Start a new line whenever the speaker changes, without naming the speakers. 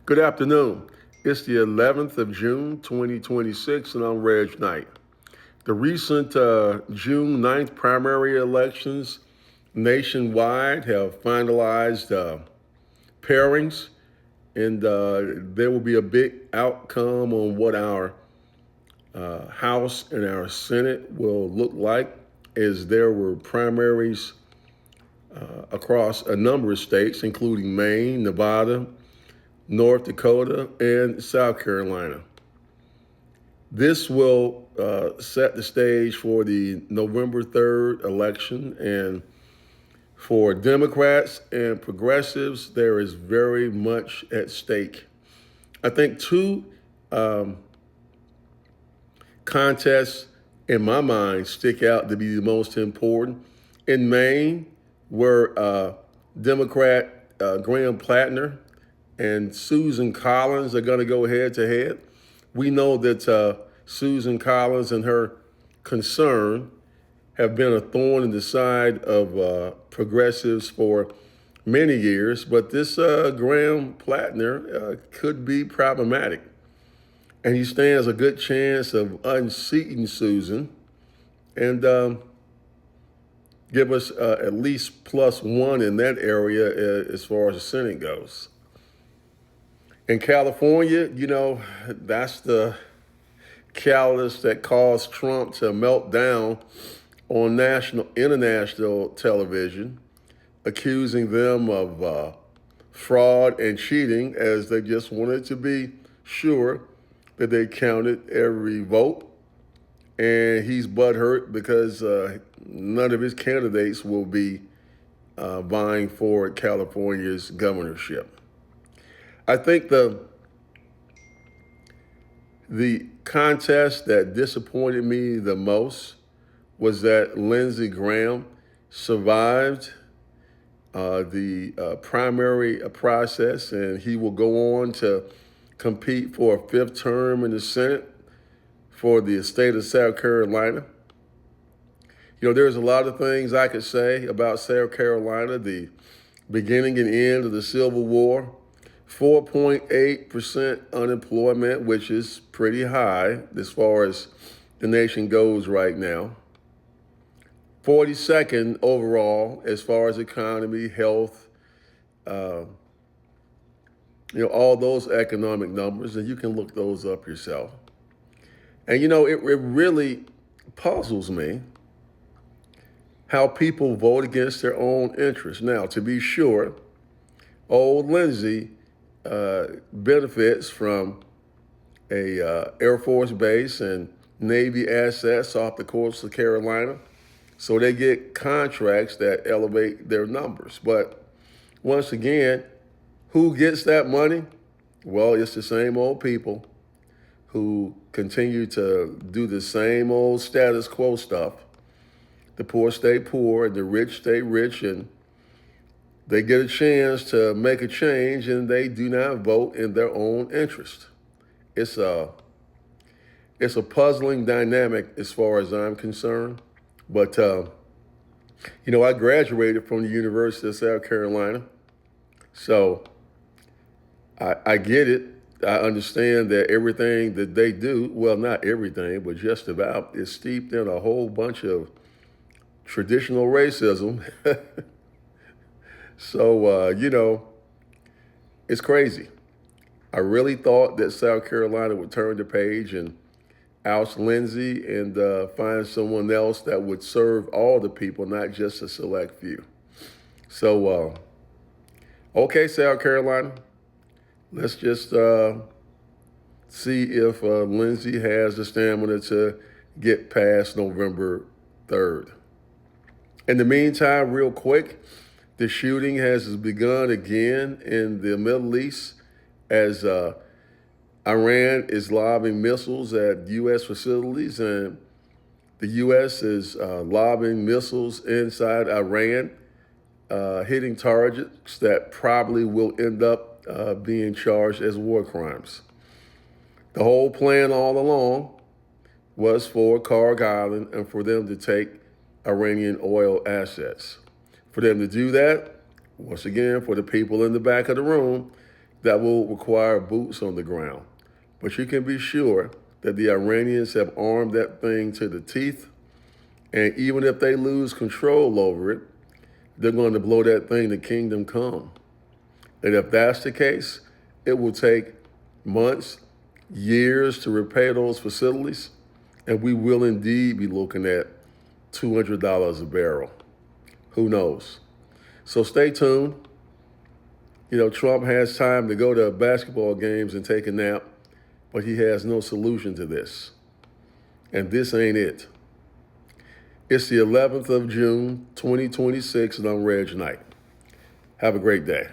Good afternoon. It's the 11th of June, 2026, and I'm Reg Knight. The recent June 9th primary elections nationwide have finalized pairings, and there will be a big outcome on what our House and our Senate will look like, as there were primaries across a number of states, including Maine, Nevada, North Dakota, and South Carolina. This will set the stage for the November 3rd election. And for Democrats and progressives, there is very much at stake. I think two um, contests in my mind stick out to be the most important. In Maine, where Democrat Graham Plattner and Susan Collins are going to go head to head. We know that Susan Collins and her concern have been a thorn in the side of progressives for many years, but this Graham Plattner could be problematic. And he stands a good chance of unseating Susan and give us at least +1 in that area as far as the Senate goes. In California, that's the catalyst that caused Trump to melt down on international television, accusing them of fraud and cheating, as they just wanted to be sure that they counted every vote. And he's butthurt because none of his candidates will be vying for California's governorship. I think the contest that disappointed me the most was that Lindsey Graham survived the primary process, and he will go on to compete for a fifth term in the Senate for the state of South Carolina. There's a lot of things I could say about South Carolina, the beginning and end of the Civil War, 4.8% unemployment, which is pretty high as far as the nation goes right now. 42nd overall as far as economy, health, all those economic numbers, and you can look those up yourself. And it really puzzles me how people vote against their own interests. Now, to be sure, old Lindsey benefits from a Air Force base and Navy assets off the coast of Carolina. So they get contracts that elevate their numbers. But once again, who gets that money? Well, it's the same old people who continue to do the same old status quo stuff. The poor stay poor and the rich stay rich, and they get a chance to make a change and they do not vote in their own interest. It's a puzzling dynamic as far as I'm concerned. But, I graduated from the University of South Carolina. So I get it. I understand that everything that they do, well, not everything, but just about, is steeped in a whole bunch of traditional racism. So, it's crazy. I really thought that South Carolina would turn the page and oust Lindsey and find someone else that would serve all the people, not just a select few. So, okay, South Carolina, let's just see if Lindsey has the stamina to get past November 3rd. In the meantime, real quick, the shooting has begun again in the Middle East as Iran is lobbing missiles at U.S. facilities, and the U.S. is lobbing missiles inside Iran, hitting targets that probably will end up being charged as war crimes. The whole plan all along was for Karg Island and for them to take Iranian oil assets. For them to do that, once again, for the people in the back of the room, that will require boots on the ground. But you can be sure that the Iranians have armed that thing to the teeth. And even if they lose control over it, they're going to blow that thing to kingdom come. And if that's the case, it will take months, years to repair those facilities. And we will indeed be looking at $200 a barrel. Who knows? So stay tuned. Trump has time to go to basketball games and take a nap, but he has no solution to this. And this ain't it. It's the 11th of June, 2026, and I'm Reg Knight. Have a great day.